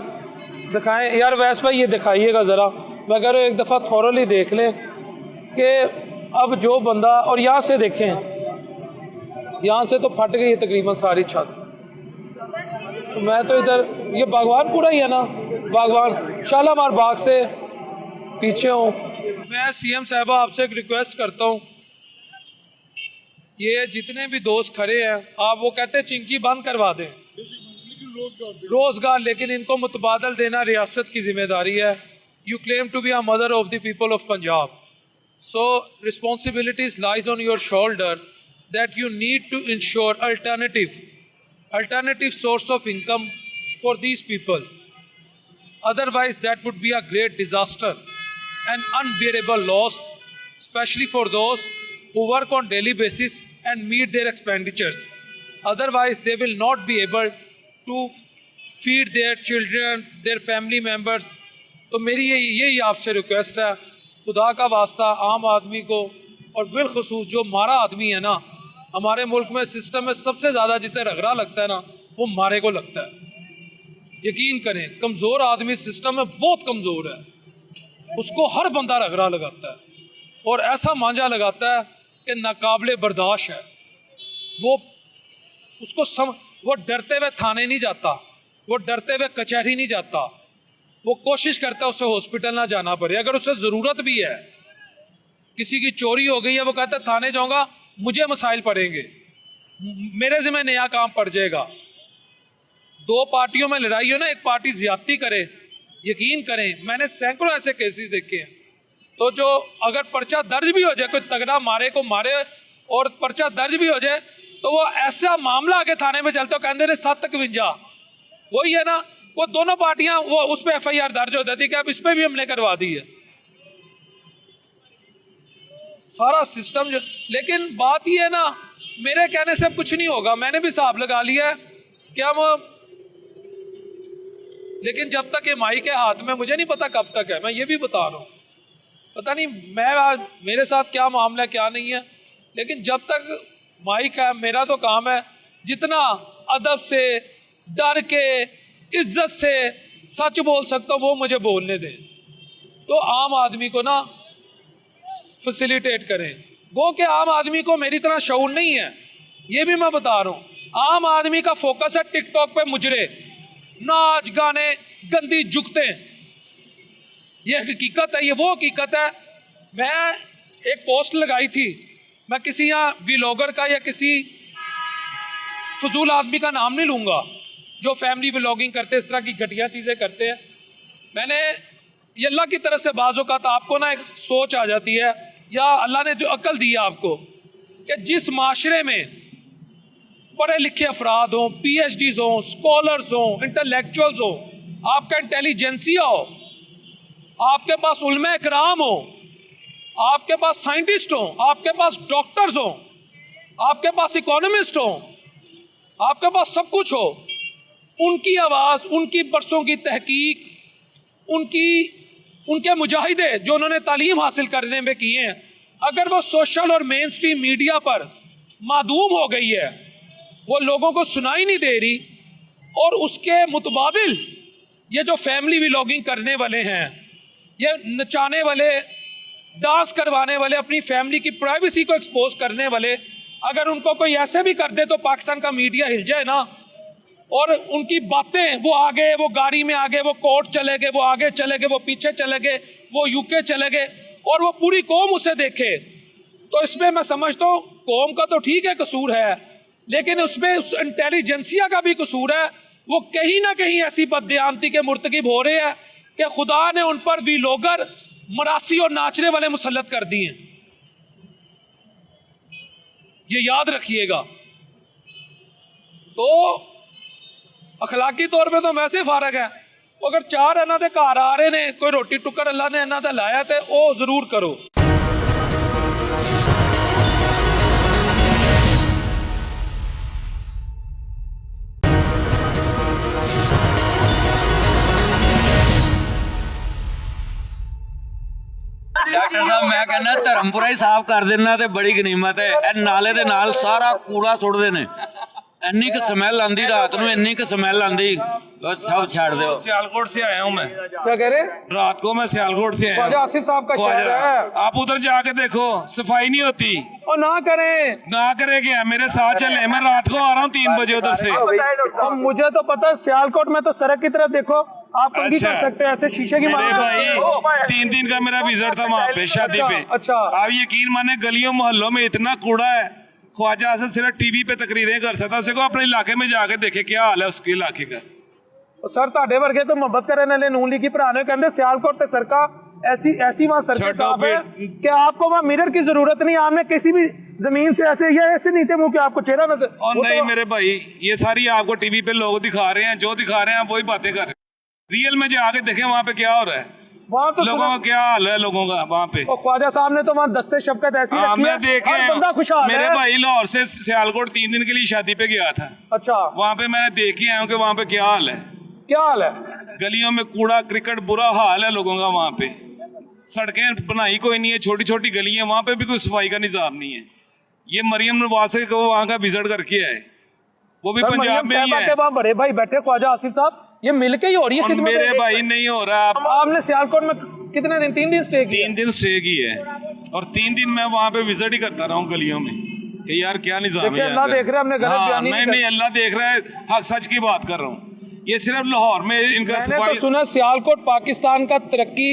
दिखाएं यार। वैस भाई ये दिखाइएगा ज़रा, मैं कह रहा हूँ एक दफ़ा थॉरली देख लें कि अब जो बंदा, और यहाँ से देखें, यहाँ से तो फट गई है तकरीबन सारी छत। तो मैं तो इधर, ये बागवान पूरा ही है ना, बागवान शालामार बाग से पीछे हूँ। मैं सीएम साहबा आपसे एक रिक्वेस्ट करता हूँ, ये जितने भी दोस्त खड़े हैं, आप वो कहते हैं चिंची बंद करवा दें, रोज़गार, लेकिन इनको मुतबादल देना रियासत की जिम्मेदारी है। You claim to be a mother of the people of Punjab, so responsibilities lies on your shoulder that you need to ensure alternative source of income for these people. Otherwise, that would be a great disaster and unbearable loss, especially for those who work on daily basis and meet their expenditures. Otherwise, they will not be able to feed their children, their family members. तो मेरी यही आपसे request है, खुदा का वास्ता आम आदमी को, और बिलखसूस जो मारा आदमी है ना, हमारे मुल्क में सिस्टम में सबसे ज़्यादा जिसे रगड़ा लगता है ना, वो मारे को लगता है। यकीन करें, कमज़ोर आदमी सिस्टम में बहुत कमज़ोर है, उसको हर बंदा रगड़ा लगाता है और ऐसा मांझा लगाता है कि नाकाबिले बर्दाश्त है। वो वो डरते हुए थाने नहीं जाता, वो डरते हुए कचहरी नहीं जाता, वो कोशिश करता है उसे हॉस्पिटल ना जाना पड़े। अगर उसे ज़रूरत भी है, किसी की चोरी हो गई है, वो कहता है थाने जाऊँगा, मुझे मसाइल पड़ेंगे, मेरे ज़िम्मे नया काम पड़ जाएगा। 2 पार्टियों में लड़ाई हो ना, एक पार्टी ज्यादती करे, यकीन करें मैंने सैकड़ों ऐसे केसेस देखे हैं। तो जो अगर पर्चा दर्ज भी हो जाए, कोई तगड़ा मारे को मारे और पर्चा दर्ज भी हो जाए, तो वो ऐसा मामला आगे थाने में चलता है, कहते हैं 751, वही है ना, वो दोनों पार्टियां वो उस पर FIR दर्ज हो जाती कि अब इस पर भी हमने करवा दी है सारा सिस्टम जो। लेकिन बात ये है ना, मेरे कहने से कुछ नहीं होगा, मैंने भी हिसाब लगा लिया है कि हम, लेकिन जब तक ये माई के हाथ में, मुझे नहीं पता कब तक है, मैं ये भी बता रहा हूँ, पता नहीं मैं आज मेरे साथ क्या मामला है क्या नहीं है, लेकिन जब तक माई का है, मेरा तो काम है जितना अदब से, डर के, इज्जत से सच बोल सकता हूँ वो मुझे बोलने दें। तो आम आदमी को ना फैसिलिटेट करें, वो कि आम आदमी को मेरी तरह शऊर नहीं है, ये भी मैं बता रहा हूँ। आम आदमी का फोकस है टिकटॉक पे मुजरे, नाच गाने, गंदी जुगतें, ये हकीकत है, ये वो हकीकत है। मैं एक पोस्ट लगाई थी, मैं किसी यहाँ व्लॉगर का या किसी फजूल आदमी का नाम नहीं लूँगा जो फैमिली व्लॉगिंग करते, इस तरह की घटिया चीज़ें करते हैं। मैंने ये अल्लाह की तरफ से बाज़ औक़ात आपको ना एक सोच आ जाती है, या अल्लाह ने जो अक्ल दी है आपको,
कि जिस माशरे में पढ़े लिखे अफराद हों, PhDs हों, स्कॉलर्स हों, इंटेलेक्चुअल्स हों, आपका इंटेलिजेंसिया हो, आपके पास उलमा इकराम हो, आपके पास साइंटिस्ट हों, आपके पास डॉक्टर्स हों, आपके पास इकोनॉमिस्ट हों, आपके पास सब कुछ हो, उनकी आवाज़, उनकी बरसों की तहकीक, उनके मुजाहिदे जो उन्होंने तालीम हासिल करने में किए हैं, अगर वो सोशल और मेन स्ट्रीम मीडिया पर मादूम हो गई है, वो लोगों को सुनाई नहीं दे रही, और उसके मुतबादिल ये जो फैमिली व्लॉगिंग करने वाले हैं, ये नचाने वाले, डांस करवाने वाले, अपनी फैमिली की प्राइवेसी को एक्सपोज करने वाले, अगर उनको कोई ऐसे भी कर दे तो पाकिस्तान का मीडिया हिल जाए ना। और उनकी बातें, वो आगे, वो गाड़ी में आगे, वो कोर्ट चले गए, वो आगे चले गए, वो पीछे चले गए, वो यूके चले गए, और वो पूरी कौम उसे देखे, तो इसमें मैं समझता हूँ कौम का तो ठीक है कसूर है, लेकिन उसमें उस इंटेलिजेंसिया का भी कसूर है। वो कहीं ना कहीं ऐसी बददियानती के मुर्तकिब हो रहे हैं कि खुदा ने उन पर व्लॉगर, मरासी और नाचने वाले मुसल्लत कर दिए। ये याद रखिएगा। तो अखलाकी तौर पे तो वैसे फारग है, अगर चार इन्हों के घर आ रहे ने, कोई रोटी टुक्कर अल्लाह ने इन्हों का लाया तो वो जरूर करो।
डॉक्टर साहब मैं कहना धर्मपुरा ही साफ कर देना ते बड़ी गनीमत है। ਇਹ ਨਾਲੇ ਦੇ ਨਾਲ ਸਾਰਾ ਕੂੜਾ ਸੁੱਟਦੇ ਨੇ, ਇੰਨੀ ਕੁ ਸਮੈਲ ਆਂਦੀ ਰਾਤ ਨੂੰ, ਇੰਨੀ ਕੁ ਸਮੈਲ ਆਂਦੀ, बस सब छाड़ दो।
सियालकोट से आया हूँ मैं।
क्या कह रहे हैं?
रात को मैं सियालकोट से आया
ख्वाजा आसिफ साहब का शहर है।
आप उधर जाके देखो, सफाई नहीं होती।
और ना करें,
ना करे क्या, मेरे साथ चले, मैं रात को आ रहा हूँ 3 बजे उधर से।
और मुझे तो पता है सियालकोट में तो सड़क की तरफ देखो, आप कंघी कर सकते हैं ऐसे शीशे की
मेरे
मार।
भाई 3 दिन का मेरा विजिट था वहाँ पे, शादी पे।
अच्छा।
आप यकीन माने गलियों मोहल्लों में इतना कूड़ा है, ख्वाजा आसिफ सिर्फ टीवी पे तकरीरें कर सकता, उसे को अपने इलाके में जाके देखे क्या हाल है उसके इलाके का।
सर ਤੁਹਾਡੇ ਵਰਗੇ तो मोहब्बत करने वाले नून लीग भरा ने कहते सियालकोट ते सड़का ऐसी वहाँ सड़कें साफ है कि आपको वहाँ मिरर की जरूरत नहीं, आपने किसी भी जमीन से ऐसे या ऐसे नीचे मुंह के आपको चेहरा नजर।
और नहीं मेरे भाई, ये सारी आपको टीवी पे लोग दिखा रहे हैं, जो दिखा रहे हैं वही बातें कर रहे हैं। रियल में जाके देखें वहाँ पे क्या हो रहा है,
वहाँ तो
लोगों का क्या हाल है, लोगों का वहाँ पे।
और ख्वाजा साहब ने तो वहाँ दस्ते शफकत ऐसी रखी है,
मैं देखे
हर बंदा खुशहाल
मेरे
है।
भाई लाहौर से सियालकोट 3 दिन के लिए शादी पे गया था।
अच्छा,
वहाँ पे मैंने देख के आया हूँ कि वहाँ पे क्या हाल है।
क्या हाल है?
गलियों में कूड़ा क्रिकेट, बुरा हाल है लोगों का वहाँ पे। सड़कें बनाई कोई नहीं है, छोटी छोटी गलियां, वहाँ पे भी कोई सफाई का निजाम नहीं है। ये मरियम नवाज को वहाँ का विजिट करके आए, वो भी पंजाब में ही है।
वहाँ बड़े भाई बैठे ख्वाजा आसिफ साहब, ये मिलके ही हो रही है।
मेरे भाई नहीं हो रहा।
आपने सियालकोट में कितने दिन? 3 दिन स्टे किया?
3 दिन स्टे की है, और 3 दिन मैं वहाँ पे विजिट ही करता रहा हूँ गलियों में कि यार क्या निजाम है।
अल्लाह देख रहा है, हमने गलत बयान
नहीं, अल्लाह देख रहा है, हक सच की बात कर रहा हूँ। ये सिर्फ लाहौर में इनका
सफाई। तो सुना सियालकोट पाकिस्तान का तरक्की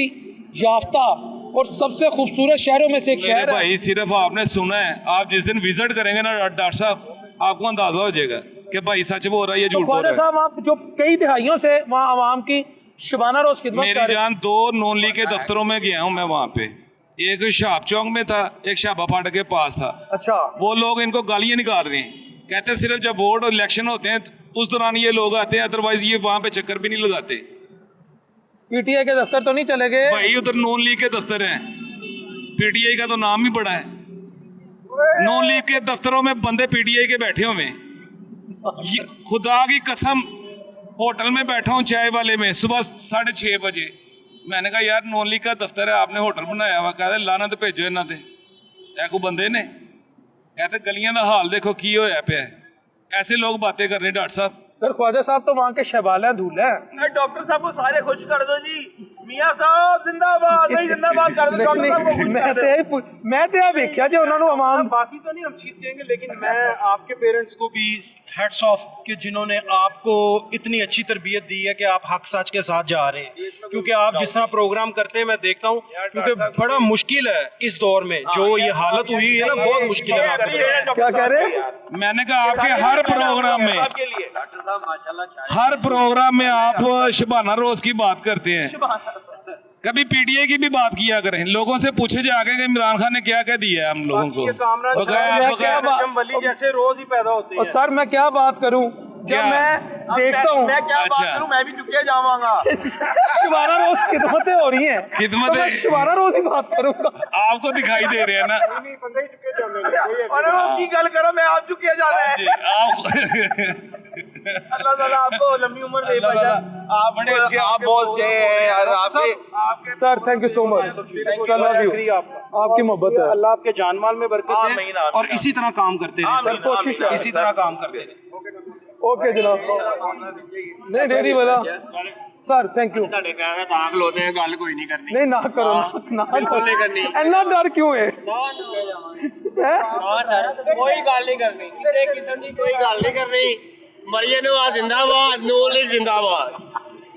याफ्ता और सबसे खूबसूरत शहरों में से एक शहर है।
भाई सिर्फ आपने सुना है, आप जिस दिन विजिट करेंगे ना डॉक्टर साहब, आपको अंदाजा हो जाएगा कि भाई सच बोल रहा है, ये झूठ बोल रहा है।
साहब आप जो कई दिहाइयों से वहाँ आवाम की शबाना रोज खिदमत कर रहे हैं।
मेरी जान 2 नून लीग के दफ्तरों में गया हूँ मैं वहाँ पे, एक शाहब चौक में था, एक शाबा फाटक के पास था।
अच्छा।
वो लोग इनको गालियाँ निकाल रहे हैं, कहते सिर्फ जब वोट और इलेक्शन होते हैं उस दौरान ये लोग आते हैं, अदरवाइज ये वहाँ पे चक्कर भी नहीं लगाते।
पीटीआई के दफ्तर तो नहीं चले गए
भाई, उधर नून लीग के दफ्तर हैं, पीटीआई का तो नाम ही बड़ा है। नून लीग के दफ्तरों में बंदे पीटीआई के बैठे हुए हैं। खुदा की कसम, होटल में बैठा हूँ चाय वाले में, सुबह 6:30 बजे। मैंने कहा यार नून लीग का दफ्तर है, आपने होटल बनाया हुआ, कहते लानत भेजो इन्हों ते को बंदे ने। कहते गलियां का हाल देखो की होया पे, ऐसे लोग बातें कर रहे हैं। डॉक्टर साहब,
सर ख्वाजा साहब तो वहाँ के शहबाल हैं, धूल है।
डॉक्टर साहब को सारे खुश कर दो जी, मियां साहब जिंदाबाद, नहीं जिंदाबाद कर दो डॉक्टर साहब को खुश कर दो।
मैं तो ये देखा जो उन्होंने अवाम,
बाकी तो नहीं हम चीज कहेंगे, लेकिन मैं आपके पेरेंट्स को भी हेड्स ऑफ कि जिन्होंने आपको इतनी अच्छी तरबियत दी है कि आप हक सच के साथ जा रहे हैं। क्योंकि आप जिस तरह प्रोग्राम करते हैं मैं देखता हूँ, क्योंकि बड़ा मुश्किल है इस दौर में जो ये हालत हुई है ना, बहुत मुश्किल है।
क्या कह रहे हैं?
मैंने कहा आपके हर प्रोग्राम में, हर प्रोग्राम में आप शबाना रोज की बात करते हैं। कभी पीटीआई की भी बात किया करें, लोगों से पूछे जाके कि इमरान खान ने क्या क्या दिया है हम लोगों को।
वली जैसे रोज ही पैदा होते
और सर मैं क्या बात करूं, जब
क्या?
मैं देखता हूं
मैं क्या बात
अच्छा।
करूं, मैं भी चुके जाऊंगा।
शुबाना रोज खिदमतें हो रही हैं,
खिदमतें-
तो मैं शुबाना रोज ही बात करूंगा।
आपको दिखाई दे रहे हैं ना।
अरे वो की गल करो, मैं आप चुके जा रहा है।
आप
अल्लाह ताला आपको लंबी उम्र दे भाईजान। आप
बड़े अच्छे,
आप बहुत अच्छे हैं यार। आपके
sir thank you so much,
शुक्रिया आपका,
आपकी मोहब्बत है।
अल्लाह आपके जान माल में बरकत दे और इसी तरह काम करते रहे सर,
कोशिश है।
इसी तरह काम करते रहे।
ओके जनाब, नहीं डेरी वाला सर थैंक यू।
गल कोई नहीं करनी।
नहीं ना करो, ना
बिल्कुल नहीं करनी।
इन्ना डर क्यों है? हैं?
हाँ सर, कोई गल नहीं करनी, किसी किस्म की कोई गल नहीं करनी। मरियम नवाज जिंदाबाद, नूर लीग जिंदाबाद।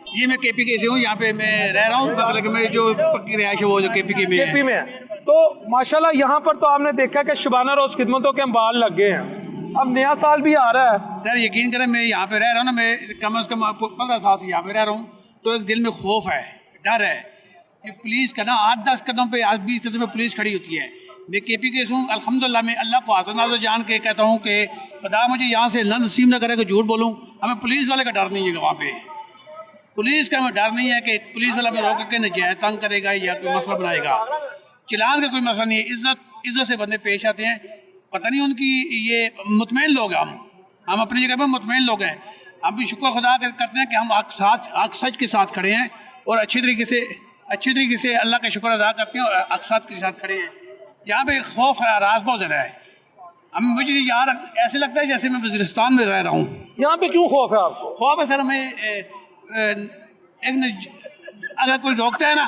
जी मैं केपीके से हूँ, यहाँ पे मैं रह रहा हूँ, मतलब मैं जो पक्की रिहायश है वो जो केपीके में
केपी
है।
में है। तो माशाल्लाह यहाँ पर तो आपने देखा कि शुबाना रोज खिदमतों के अंबार लग गए हैं। अब नया साल भी आ रहा है।
सर यकीन करें मैं यहाँ पे रह रहा हूँ ना, मैं कम से कम 15 साल से यहाँ पे रह रहा हूँ, तो एक दिल में खौफ है, डर है कि पुलिस का ना 8-10 कदम पे, आज 20 कदम पे पुलिस खड़ी होती है। मैं केपीके से हूँ, अल्हम्दुलिल्लाह मैं अल्लाह को हाज़िर जान के कहता हूँ कि खुदा मुझे यहाँ से नसीब न करे कि झूठ बोलूँ। हमें पुलिस वाले का डर नहीं है, वहाँ पे पुलिस का हमें डर नहीं है कि पुलिस वाला हमें रोक के नजायज तंग करेगा या कोई मसला बनाएगा। चिलान का कोई मसला नहीं है, इज्जत से बंदे पेश आते हैं। पता नहीं उनकी ये मुतमईन लोग हैं, हम अपनी जगह पर मुतमईन लोग हैं। हम भी शुक्र खुदा करते हैं कि हम हक सच के साथ खड़े हैं और अच्छी तरीके से अल्लाह का शुक्र अदा करते हैं और हक सच के साथ खड़े हैं। यहाँ पे खौफ राज बहुत ज़्यादा है। मुझे यहाँ ऐसे लगता है जैसे मैं वज़ीरिस्तान में रह रहा हूँ।
यहाँ पे क्यों खौफ है आपको?
खौफ है सर, हमें अगर कोई रोकता है ना,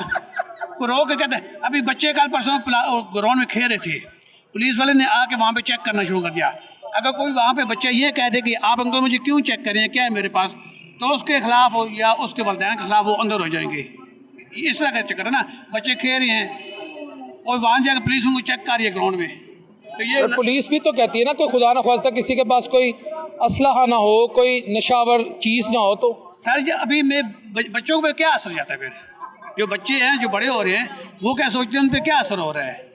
कोई रोक के कहता है, अभी बच्चे कल परसों ग्राउंड में खेल रहे थे, पुलिस वाले ने आके वहाँ पे चेक करना शुरू कर दिया। अगर कोई वहाँ पे बच्चा ये कह दे कि आप अंकल मुझे क्यों चेक करें, क्या है मेरे पास, तो उसके खिलाफ हो या उसके वालिदैन के खिलाफ वो अंदर हो जाएंगे। इस तरह का चक्कर है ना, बच्चे खेल रहे हैं और वहाँ जाकर पुलिस उनको चेक कर रही है ग्राउंड में। तो ये
पुलिस भी तो कहती है ना कोई खुदा न ख्वास्ता किसी के पास कोई असलहा ना हो, कोई नशावर चीज़ ना हो। तो
सर जी अभी मैं बच्चों पे क्या असर जाता है, फिर जो बच्चे हैं जो बड़े हो रहे हैं वो क्या सोचते हैं, उन पर क्या असर हो रहा है।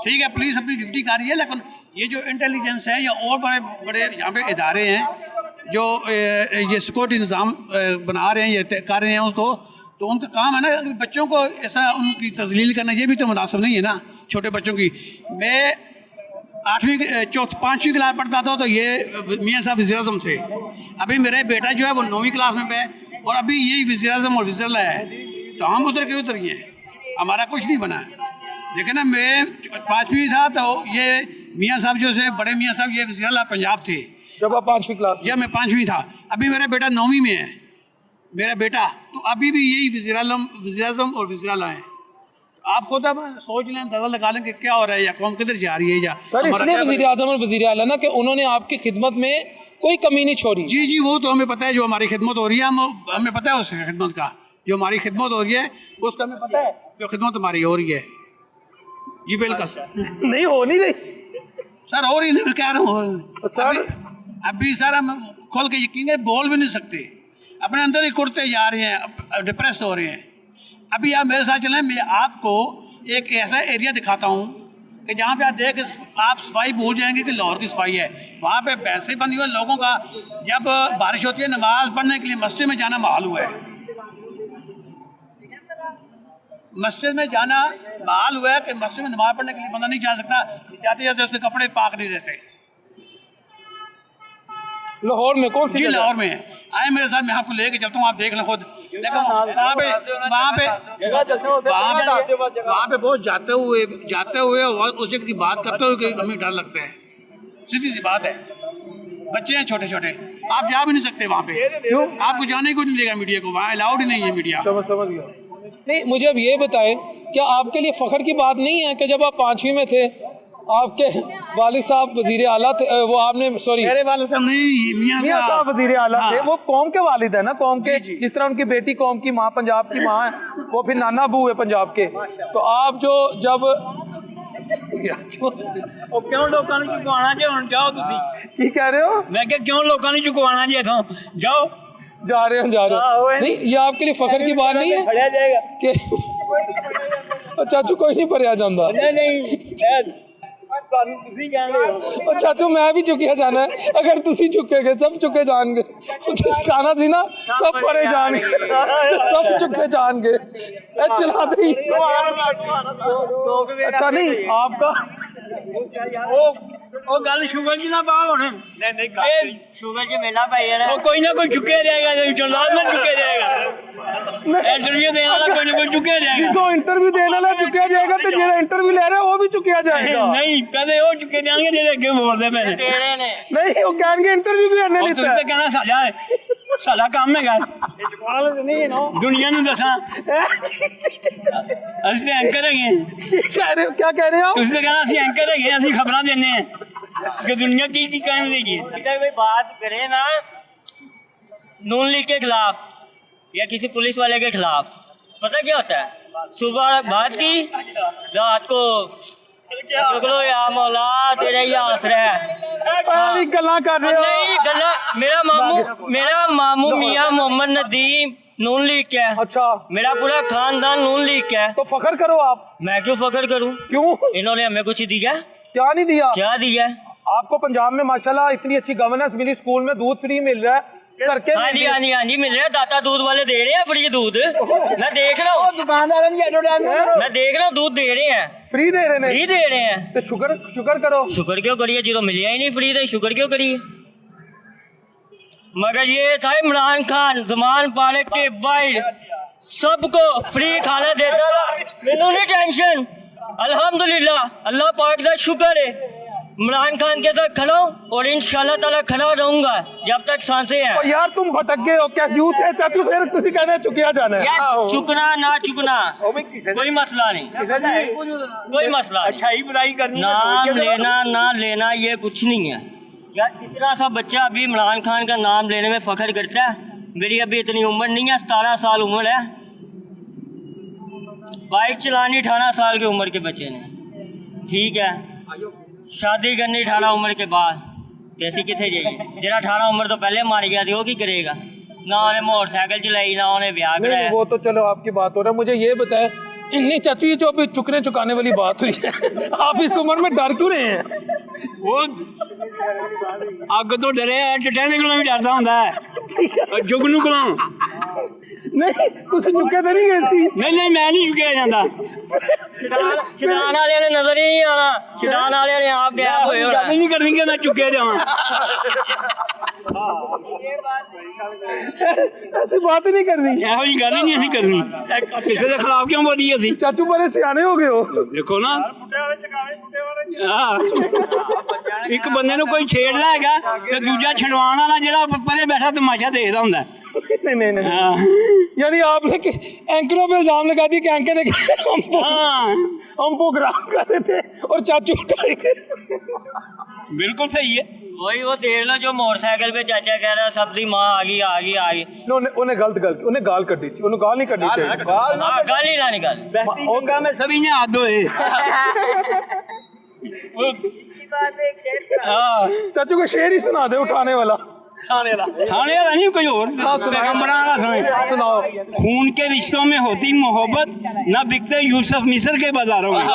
ठीक है पुलिस अपनी ड्यूटी कर रही है, लेकिन ये जो इंटेलिजेंस है या और बड़े बड़े यहाँ पे इदारे हैं जो ये सिक्योरिटी निज़ाम बना रहे हैं, ये कर रहे हैं उसको, तो उनका काम है ना बच्चों को ऐसा उनकी तजलील करना, ये भी तो मुनासिब नहीं है ना छोटे बच्चों की। मैं 5वीं क्लास पढ़ता था तो ये मियाँ साहब वज़ीर-ए-आज़म थे। अभी मेरा बेटा जो है वो 9वीं क्लास में है और अभी यही वज़ीर-ए-आज़म और वज़ीर-ए-आला है, तो हम उधर के उधर ही हैं, हमारा कुछ नहीं बना है। लेकिन ना मैं 5वीं था तो ये मियाँ साहब जो से बड़े मियाँ साहब ये वज़ीर-ए-आला पंजाब थे
जब आप 5वीं क्लास?
जब मैं 5वीं था। अभी मेरा बेटा 9वीं में है, मेरा बेटा, तो अभी भी यही वज़ीर-ए-आज़म और वज़ीर-ए-आला हैं। आप खुद अब सोच लें, अंदाजा लगा लें कि क्या हो रहा है या कौम किधर जा रही है या
सर इसलिए वज़ीर आज़म और वज़ीर आला ना कि उन्होंने आपकी खिदमत में कोई कमी नहीं छोड़ी।
जी जी वो तो हमें पता है, जो हमारी खिदमत हो रही है हमें पता है उस खिदमत का, जो हमारी खिदमत हो रही है उसका हमें पता है, जो खिदमत हमारी हो रही है। जी बिल्कुल
नहीं हो नहीं रही
सर, हो रही नहीं, क्या अभी सर हम खोल के यकीन बोल भी नहीं सकते, अपने अंदर ही कुर्ते जा रहे हैं, डिप्रेस हो रहे हैं। अभी आप मेरे साथ चलें, मैं आपको एक ऐसा एरिया दिखाता हूँ कि जहाँ पे आप सफाई भूल जाएंगे कि लाहौर की सफाई है। वहाँ पे पैसे बंद हुए लोगों का, जब बारिश होती है नमाज पढ़ने के लिए मस्जिद में जाना महाल हुआ है, मस्जिद में जाना महाल हुआ है कि मस्जिद में नमाज पढ़ने के लिए बंदा नहीं जा सकता, जाते जाते उसके कपड़े पाक नहीं रहते।
लाहौर में कौन सी?
जी लाहौर में है, आए मेरे साथ, मैं आपको लेके चलता हूँ, आप देख लें खुद। लेकिन वहाँ पे बहुत जाते हुए और उस जगह की बात करते हुए हमें डर लगता है, सीधी सी बात है। बच्चे हैं छोटे छोटे, आप जा भी नहीं सकते वहाँ पे, क्यों? आपको जाने को नहीं देगा मीडिया को, वहाँ अलाउड ही नहीं है मीडिया।
समझ गया। नहीं मुझे अब ये बताएं, क्या आपके लिए फ़ख्र की बात नहीं है कि जब आप 5वीं में थे आपके वालिद साहब वज़ीर आला थे, वो आपने सॉरी
मेरे वाले साहब नहीं, मियाँ
साहब वज़ीर आला थे, वो कौम के वालिद है ना, कौम के, जिस तरह उनकी बेटी कौम की माँ, पंजाब की माँ है, वो फिर नाना अबू है पंजाब के। तो आप जो जब
क्यों लोगों ने चुकवाना जे हुण जाओ तुसी
की कह रहे हो?
मैं क्या क्यों लोगों ने चुकवाना जे इथों जाओ
जा रहे हैं नहीं, ये आपके लिए फखर की बात नहीं है कि चाचू कोई नहीं भरिया जाता। और चाचू मैं भी चुकिया जाना है, अगर तुसी चुकेगे सब चुके जाएंगे, गाना सी ना सब भरे जाएंगे सब चुके जाएंगे, चला दे। अच्छा नहीं आपका
ਉਹ ਗੱਲ ਸ਼ੂਗਰ ਜੀ ਨਾ ਪਾ ਹੁਣ ਨਹੀਂ ਸ਼ੂਗਰ ਜੀ ਮੇਲਾ ਭਾਈ ਯਾਰ ਉਹ ਕੋਈ ਨਾ ਕੋਈ ਚੁੱਕੇ ਜਾਏਗਾ ਇਹਦੇ ਵਿੱਚੋਂ ਲਾਜ਼ਮਨ ਚੁੱਕੇ ਜਾਏਗਾ ਇੰਟਰਵਿਊ ਦੇਣ ਵਾਲਾ ਕੋਈ ਨਾ ਕੋਈ ਚੁੱਕੇ ਜਾਏਗਾ
ਜਦੋਂ ਇੰਟਰਵਿਊ ਦੇਣ ਵਾਲਾ ਚੁੱਕਿਆ ਜਾਏਗਾ ਤੇ ਜਿਹੜਾ ਇੰਟਰਵਿਊ ਲੈ ਰਿਹਾ ਉਹ ਵੀ ਚੁੱਕਿਆ ਜਾਏਗਾ
ਨਹੀਂ ਪਹਿਲੇ ਉਹ ਚੁੱਕੇ ਜਾਣਗੇ ਜਿਹੜੇ ਅੱਗੇ ਬੋਲਦੇ ਪਏ ਨੇ
ਨਹੀਂ ਉਹ ਕਹਿਣਗੇ ਇੰਟਰਵਿਊ ਵੀ ਇਹਨੇ
ਤੁਸੀਂ
ਲਿੱਤਾ
ਤਾਂ ਕਹਿਣਾ ਸਾਡਾ ਕੰਮ ਹੈਗਾ ਦੁਨੀਆ ਨੂੰ ਦੱਸਾਂ ਅਸੀਂ ਤਾਂ ਐਂਕਰ ਹੈਗੇ
कह रहे हो क्या कह रहे हो
ਤੁਸੀਂ ਤਾਂ ਕਹਿਣਾ ਅਸੀਂ ਐਂਕਰ ਹੈਗੇ ਅਸੀਂ ਖਬਰਾਂ ਦਿੰਦੇ ਆ कि दुनिया की कहने लगी
इधर कोई बात करे ना नून लीग के खिलाफ या किसी पुलिस वाले के खिलाफ, पता क्या होता है? सुबह बात की, रात को चलो या मौला तेरा ही आसरा है।
गल्ला कर रहे हो
नहीं गल्ला, मेरा मामू मियाँ मोहम्मद नदीम नून लीग का है।
अच्छा
मेरा पूरा खानदान नून लीग का है,
तो फखर करो आप।
मैं क्यों फखर करूं?
क्यों?
इन्होंने हमें कुछ दिया?
क्या नहीं दिया?
क्या दिया?
आपको पंजाब में माशाल्लाह इतनी अच्छी गवर्नेंस मिली, स्कूल में दूध फ्री मिल रहा है, सड़कें
हाँ जी हाँ जी हाँ जी मिल रहा है, दाता दूध वाले दे रहे हैं फ्री दूध। मैं देख रहा हूँ
दुकानदार
मैं देख रहा हूँ दूध दे रहे हैं,
फ्री दे रहे
फ्री
हैं।
दे रहे हैं।
तो शुक्र करो।
शुक्र क्यों करिए जी, तो मिलिया ही नहीं फ्री, तो शुक्र क्यों करिए? मगर ये था इमरान खान जमान पार्क के बाहर सबको फ्री खाना देता था, मैनू नहीं टेंशन। अल्हम्दुलिल्लाह अल्लाह पाक का शुक्र है, इमरान खान के साथ खड़ा हूँ और इंशाल्लाह ताला खड़ा रहूंगा जब तक सांसें हैं।
और यार तुम भटक गए हो क्या? यूथ है चाचू, फिर तुसी कहना चुकिया जाना है।
यार चुकना ना चुकना कोई मसला नहीं, कोई मसला नहीं।
अच्छाई बुराई करनी
नाम लेना ना लेना ये कुछ नहीं है यार। इतना सा बच्चा अभी इमरान खान का नाम लेने में फख्र करता है। मेरी अभी इतनी उम्र नहीं है, 17 साल उम्र है, बाइक चलानी 18 साल की उम्र के बच्चे ने, ठीक है। शादी करनी 18 उम्र के बाद, कैसी कितने जाइए जरा 18 उम्र तो पहले मार गया थी, वो की करेगा ना, उन्हें मोटरसाइकिल चलाई ना उन्हें ब्याह
नहीं,
कराया।
वो तो चलो आपकी बात हो रहा है, मुझे ये बताए नहीं चाचू ये जो अभी चुकने चुकाने वाली बात हुई है आप इस उम्र में डर क्यों रहे हैं?
वो अग तो डरे टटने को भी डरता होंगे जुगनू को
नहीं तुसी चुके तो नहीं गए सी?
नहीं मैं नहीं चुकिया जाता
छुड़ाने वाले ने नजर ही नहीं आना, छुड़ाने वाले ने आप गैप हुए
गल नहीं करनी कि मैं चुके जावा
ऐसी बात ही नहीं करनी।
ਇਹੋ ਜੀ ਗੱਲ ਹੀ ਨਹੀਂ ਅਸੀਂ ਕਰਨੀ ਕਿਸੇ ਦੇ ਖਿਲਾਫ ਕਿਉਂ ਬੋਲੀਏ ਅਸੀਂ
चाचू बड़े सियाने हो गए हो।
ਦੇਖੋ ਨਾ ਇੱਕ ਬੰਦੇ ਨੂੰ ਕੋਈ ਛੇੜਦਾ ਹੈਗਾ ਤੇ ਦੂਜਾ ਛਡਵਾਉਣ ਵਾਲਾ ਜਿਹੜਾ ਪਰੇ ਬੈਠਾ ਤਮਾਸ਼ਾ ਦੇਖਦਾ ਹੁੰਦਾ
नहीं नहीं नहीं यानी आपने एंकरों पे इल्जाम लगा दिया कि एंकर ने हमको खराब कर रहे थे और चाचू उठाए गए।
बिल्कुल सही है।
वही वो देख लो जो मोटरसाइकिल पे चाचा कह रहा सब दी माँ आ गई
उन्हें गलत उन्हें गाल कटी थी, उन्हें गाल नहीं करनी चाहिए।
गाल ही ना निकाल
होगा में सभी ने हाथ धोए
चाचू को शेर ही सुना दे उठाने वाला।
थाने वाला नहीं कोई और पैगंबरां वाला
सुनाओ।
खून के रिश्तों में होती मोहब्बत न बिकते यूसुफ मिस्र के बाजारों में।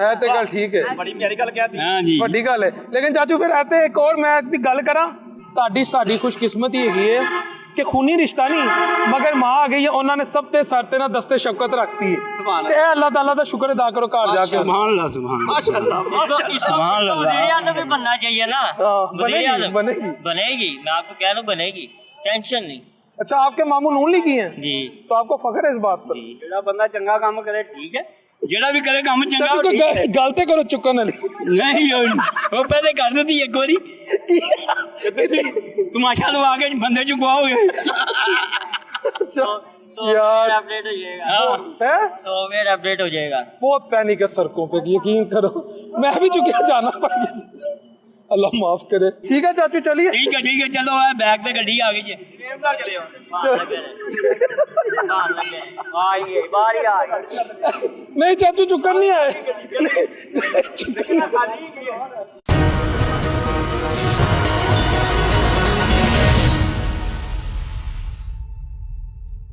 है तो गल ठीक है,
बड़ी प्यारी गल कहती हां जी
बड़ी गल है। लेकिन चाचू फिर ऐसे एक और मैं भी गल करा, ਤੁਹਾਡੀ ਸਾਡੀ ਖੁਸ਼ਕਿਸਮਤੀ ਹੈਗੀ ਹੈ ਕਿ ਖੂਨੀ ਰਿਸ਼ਤਾ ਨਹੀਂ ਮਗਰ ਮਾਂ ਆ ਗਈ ਹੈ, ਉਹਨਾਂ ਨੇ ਸਭ ਤੇ ਸਰ ਤੇ ਨਾ ਦਸਤੇ ਸ਼ਫਕਤ ਰੱਖਤੀ ਹੈ ਤੇ ਇਹ ਅੱਲਾਹ ਤਾਲਾ ਦਾ ਸ਼ੁਕਰ ਅਦਾ ਕਰੋ ਘਰ ਜਾ ਕੇ।
सुभान अल्लाह सुभान अल्लाह
वज़ीर आज़म भी बनना चाहिए ना। वज़ीर आज़म
बनेगी।
बनेगी, मैं आपको कह रहा हूँ बनेगी, टेंशन नहीं।
अच्छा आपके मामू नून लीगी हैं
जी,
तो आपको फख्र है इस बात पर?
ਜਿਹੜਾ ਬੰਦਾ ਚੰਗਾ ਕੰਮ ਕਰੇ ਠੀਕ ਹੈ, ਜਿਹੜਾ ਵੀ ਕਰੇ ਕੰਮ ਚੰਗਾ
चाचू कोई गल ते करो चुकन वाली।
ਨਹੀਂ ਉਹ ਪਹਿਲੇ ਕਰ ਦਿੱਤੀ ਇੱਕ ਵਾਰੀ तमाशा लगा के बंदे चुकवाओगे
यार
अपडेट हो जाएगा,
है
सॉफ्टवेयर अपडेट हो जाएगा।
बहुत पैनिक है सड़कों पे, यकीन करो मैं भी चुके जाना पड़ेगा, अल्लाह माफ करे। ठीक है चाचू चलिए।
ठीक है चलो बैग से गड्डी आ गई है।
नहीं चाचू चुकन नहीं आए चुकन